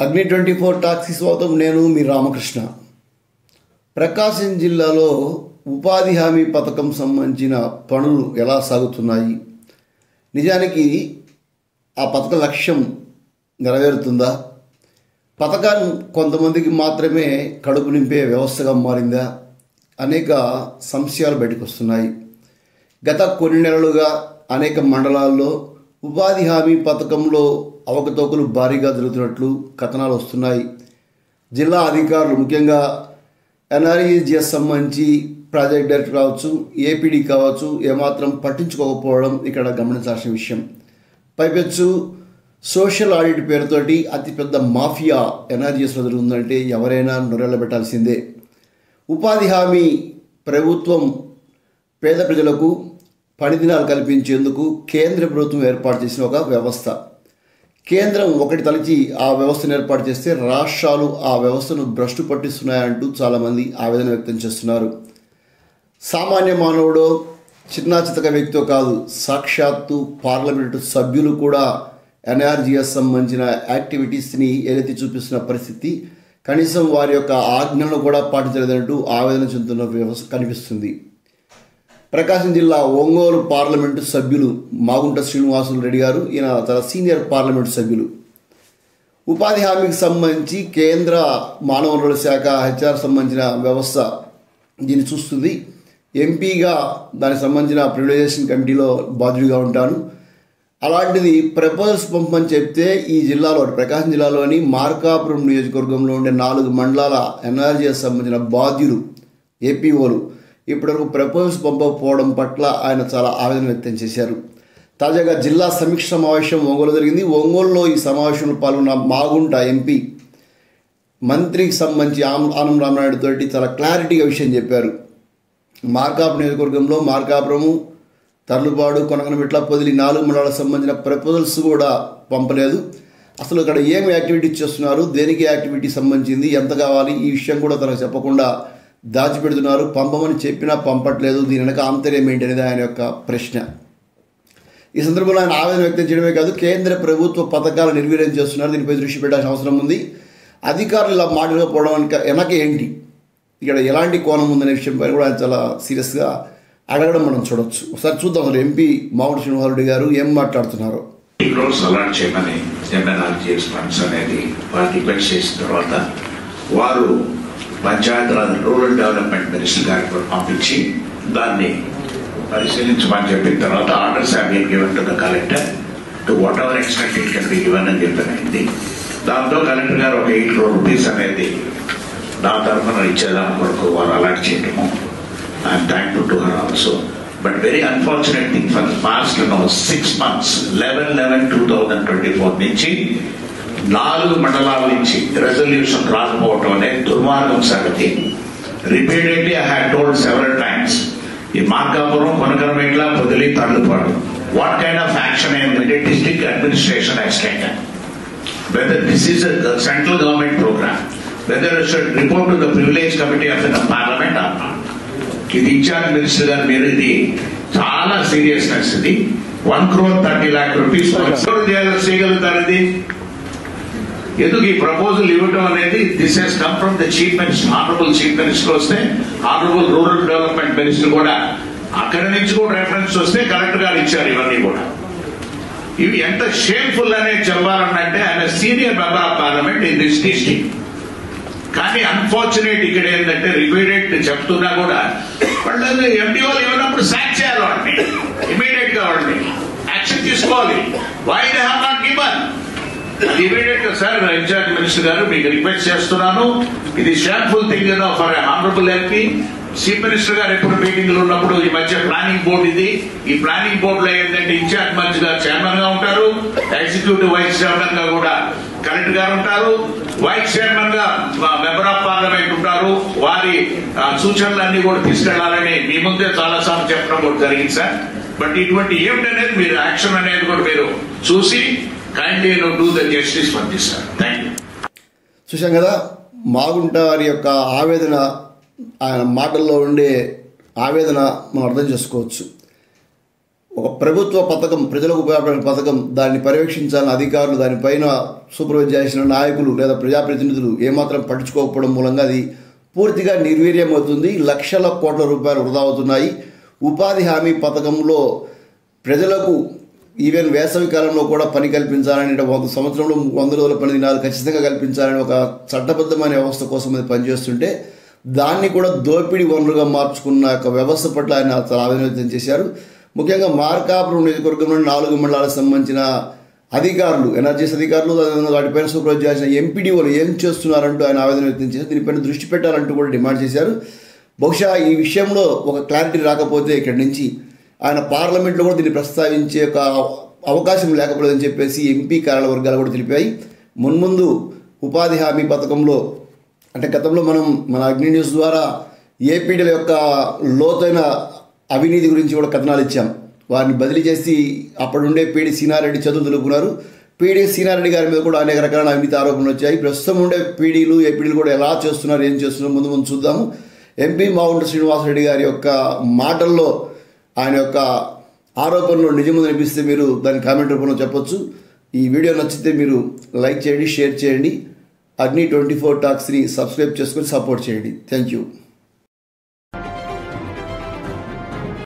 అగ్ని 24 టాక్సీ స్వాగతం. నేను మీ రామకృష్ణ. ప్రకాశం జిల్లాలో ఉపాధి హామీ పథకం సంబంధించిన పనులు ఎలా సాగుతున్నాయి, నిజానికి ఆ పథక లక్ష్యం నెరవేరుతుందా, పథకాన్ని కొంతమందికి మాత్రమే కడుపు నింపే వ్యవస్థగా మారిందా, అనేక సంశయాలు బయటకు వస్తున్నాయి. గత కొన్ని నెలలుగా అనేక మండలాల్లో ఉపాధి హామీ పథకంలో అవకతవకలు భారీగా జరుగుతున్నట్లు కథనాలు వస్తున్నాయి. జిల్లా అధికారులు, ముఖ్యంగా ఎన్ఆర్ఈజిఎస్ సంబంధించి ప్రాజెక్ట్ డైరెక్టర్ కావచ్చు, ఏపీడీ కావచ్చు, ఏమాత్రం పట్టించుకోకపోవడం ఇక్కడ గమనించాల్సిన విషయం. పైపెచ్చు సోషల్ ఆడిట్ పేరుతోటి అతిపెద్ద మాఫియా ఎన్ఆర్ఈజిఎస్లో జరుగుతుందంటే ఎవరైనా నొరెళ్ళబెట్టాల్సిందే. ఉపాధి హామీ ప్రభుత్వం పేద ప్రజలకు పని దినాలు కల్పించేందుకు కేంద్ర ప్రభుత్వం ఏర్పాటు చేసిన ఒక వ్యవస్థ. కేంద్రం ఒకటి తలచి ఆ వ్యవస్థను ఏర్పాటు చేస్తే రాష్ట్రాలు ఆ వ్యవస్థను భ్రష్టు పట్టిస్తున్నాయంటూ చాలామంది ఆవేదన వ్యక్తం చేస్తున్నారు. సామాన్య మానవుడో చిన్న చితక వ్యక్తితో కాదు, సాక్షాత్తు పార్లమెంటు సభ్యులు కూడా ఎన్ఆర్జీఎస్ సంబంధించిన యాక్టివిటీస్ని ఏదైతే చూపిస్తున్న పరిస్థితి, కనీసం వారి యొక్క ఆజ్ఞలను కూడా పాటించలేదంటూ ఆవేదన చెందుతున్న వ్యవస్థ కనిపిస్తుంది. ప్రకాశం జిల్లా ఒంగోలు పార్లమెంటు సభ్యులు మాగుంట శ్రీనివాసులు రెడ్డి గారు, ఈయన చాలా సీనియర్ పార్లమెంటు సభ్యులు. ఉపాధి హామీకి సంబంధించి కేంద్ర మానవ వనరుల శాఖ హెచ్ఆర్ సంబంధించిన వ్యవస్థ దీన్ని చూస్తుంది. ఎంపీగా దానికి సంబంధించిన ప్రివిలైజేషన్ కమిటీలో బాధ్యుడిగా ఉంటాను. అలాంటిది ప్రపోజల్స్ పంపమని చెప్తే ఈ జిల్లాలో, ప్రకాశం జిల్లాలోని మార్కాపురం నియోజకవర్గంలో ఉండే 4 మండలాల ఎన్ఆర్జీఎస్ సంబంధించిన బాధ్యులు, ఏపీఓలు ఇప్పటివరకు ప్రపోజల్స్ పంపకపోవడం పట్ల ఆయన చాలా ఆవేదన వ్యక్తం చేశారు. తాజాగా జిల్లా సమీక్ష సమావేశం ఒంగోలు జరిగింది. ఒంగోలులో ఈ సమావేశంలో పాల్గొన్న మాగుంట ఎంపీ మంత్రికి సంబంధించి ఆనం రామనాయుడు తోటి చాలా క్లారిటీగా విషయం చెప్పారు. మార్కాపురం నియోజకవర్గంలో మార్కాపురము, తర్లుపాడు, కొనకనమిట్ల, పొదిలి 4 మండలాలకు సంబంధించిన ప్రపోజల్స్ కూడా పంపలేదు. అసలు ఇక్కడ ఏమి యాక్టివిటీ చేస్తున్నారు, దేనికి యాక్టివిటీ సంబంధించింది, ఎంత కావాలి, ఈ విషయం కూడా తనకు చెప్పకుండా దాచిపెడుతున్నారు. పంపమని చెప్పినా పంపట్లేదు. దీని వెనక ఆంతర్యం ఏంటి అనేది ఆయన యొక్క ప్రశ్న. ఈ సందర్భంలో ఆయన ఆవేదన వ్యక్తం చేయడమే కాదు, కేంద్ర ప్రభుత్వ పథకాలు నిర్వీర్యం చేస్తున్నారు, దీనిపై దృష్టి పెట్టాల్సిన అవసరం ఉంది. అధికారులు ఇలా మాట్లాడకపోవడం వెనక ఏంటి, ఇక్కడ ఎలాంటి కోణం ఉందనే విషయంపై కూడా ఆయన చాలా సీరియస్గా అడగడం మనం చూడొచ్చు. ఒకసారి చూద్దాం అసలు ఎంపీ మాగుంట శ్రీనివాసరెడ్డి గారు ఏం మాట్లాడుతున్నారు. వారు పంచాయతీరాజ్ రూరల్ డెవలప్మెంట్ మినిస్టర్ గారికి పంపించి దాన్ని పరిశీలించమని చెప్పిన తర్వాత orders have been given to the collector to whatever extent it can be given అని చెప్పినది. దాంతో కలెక్టర్ గారు ఒక 8 crore rupees అనేది నా తరఫున ఇచ్చేదాని కొరకు వారు అలాట్ చేయడము. I'm thankful to her also. But very unfortunate thing, for past 6 months 11/11/2024 నుంచి 4 మండలాల నుంచి రెజల్యూషన్ రాకపోవటం అనేది దుర్మార్గం సంగతి. Repeatedly I had told several times, ఈ Markapuram, Konakanamitla, Podili, Tarlupadu, what kind of action district administration has taken, whether this is a central government program, whether it should report to the privilege committee of the parliament or not. ఇది incharge minister గారు మీరు, ఇది చాలా seriousness. ఇది 1.30 lakh rupees చేయగలుగుతారు. ఇది ఎందుకు ఈ ప్రపోజల్ ఇవ్వటం అనేది, this has come from the chief minister, honourable chief minister వస్తే, ఆనరబుల్ రూరల్ డెవలప్మెంట్ మినిస్టర్ కూడా అక్కడి నుంచి కూడా రెఫరెన్స్ వస్తే కలెక్టర్ గారు ఇచ్చారు. ఇవన్నీ కూడా ఇవి ఎంత షేమ్ఫుల్ అనేది చెప్పాలన్నంటే ఆయన senior member of parliament in this district. కానీ అన్ఫార్చునేట్ ఇక్కడ ఏంటంటే రిపీటెడ్ చెప్తున్నా కూడా వాళ్ళు ఎంపీ వాళ్ళు ఇవ్వనప్పుడు సాక్ చేయాలి, వాడిని ఇమీడియట్ గా వాడిని యాక్షన్ తీసుకోవాలి. Why they have not given immediate గా, సార్ ఇన్ఛార్జ్ మినిస్టర్ గారు మీకు రిక్వెస్ట్ చేస్తున్నాను, ఇది shameful thing for honourable MP. Chief minister గారు ఎప్పుడు మీటింగ్లు ఉన్నప్పుడు ఈ మధ్య ప్లానింగ్ బోర్డు ఇది, ఈ ప్లానింగ్ బోర్డులో ఏంటంటే ఇన్ఛార్జ్ మంత్రి గారు చైర్మన్ గా ఉంటారు, ఎగ్జిక్యూటివ్ వైస్ చైర్మన్ గా కూడా కలెక్టర్ గారు ఉంటారు, వైస్ చైర్మన్ గా మెంబర్ ఆఫ్ పార్లమెంట్ ఉంటారు. వారి సూచనలన్నీ కూడా తీసుకెళ్లాలని మీ ముందే చాలా సార్లు చెప్పడం కూడా జరిగింది సార్. బట్ ఇటువంటి ఏమిటనేది మీరు యాక్షన్ అనేది కూడా మీరు చూసి kindly do the justice for this, sir. Thank you. చూశాం కదా మాగుంట వారి యొక్క ఆవేదన, ఆయన మాటల్లో ఉండే ఆవేదన మనం అర్థం చేసుకోవచ్చు. ఒక ప్రభుత్వ పథకం, ప్రజలకు ఉపయోగపడే పథకం, దాన్ని పర్యవేక్షించాలని అధికారులు, దానిపైన సూపర్వైజ్ చేసిన నాయకులు లేదా ప్రజాప్రతినిధులు ఏమాత్రం పట్టించుకోకపోవడం మూలంగా అది పూర్తిగా నిర్వీర్యం అవుతుంది. లక్షల కోట్ల రూపాయలు వృధా అవుతున్నాయి. ఉపాధి హామీ పథకంలో ప్రజలకు ఈవెన్ వేసవి కాలంలో కూడా పని కల్పించాలని, సంవత్సరంలో 100 రోజుల పని దినాలు ఖచ్చితంగా కల్పించాలని ఒక చట్టబద్ధమైన వ్యవస్థ కోసం అది పనిచేస్తుంటే దాన్ని కూడా దోపిడీ వనరుగా మార్చుకున్న ఒక వ్యవస్థ పట్ల ఆయన ఆవేదన వ్యక్తం చేశారు. ముఖ్యంగా మార్కాపురం నియోజకవర్గంలోని 4 మండలాలకు సంబంధించిన అధికారులు, ఎన్ఆర్జీఎస్ అధికారులు, వాటిపైన సూపర్వైజ్ చేసిన ఎంపీడీఓలు ఏం చేస్తున్నారంటూ ఆయన ఆవేదన వ్యక్తం చేశారు. దీనిపైన దృష్టి పెట్టాలంటూ కూడా డిమాండ్ చేశారు. బహుశా ఈ విషయంలో ఒక క్లారిటీ రాకపోతే ఇక్కడి నుంచి ఆయన పార్లమెంట్లో కూడా దీన్ని ప్రస్తావించే ఒక అవకాశం లేకపోలేదని చెప్పేసి ఎంపీ కార్యాలయ వర్గాలు కూడా తెలిపాయి. మున్ముందు ఉపాధి హామీ పథకంలో అంటే గతంలో మన అగ్ని న్యూస్ ద్వారా ఏపీడీల యొక్క లోతైన అవినీతి గురించి కూడా కథనాలు ఇచ్చాం. వారిని బదిలీ చేసి అప్పుడుండే పీడీ సీనారెడ్డి చదువు తెలుపుకున్నారు. పీడీ సీనారెడ్డి గారి మీద కూడా అనేక రకాల అవినీతి ఆరోపణలు వచ్చాయి. ప్రస్తుతం ఉండే పీడీలు, ఏపీడీలు కూడా ఎలా చేస్తున్నారు, ఏం చేస్తున్నారు ముందు చూద్దాము. ఎంపీ మాగుంట శ్రీనివాసరెడ్డి గారి యొక్క మాటల్లో ఆయన యొక్క ఆరోపణలు నిజము అనిపిస్తే మీరు దాని కామెంట్ రూపంలో చెప్పొచ్చు. ఈ వీడియో నచ్చితే మీరు లైక్ చేయండి, షేర్ చేయండి. అగ్ని 24 టాక్స్ని సబ్స్క్రైబ్ చేసుకొని సపోర్ట్ చేయండి. Thank you.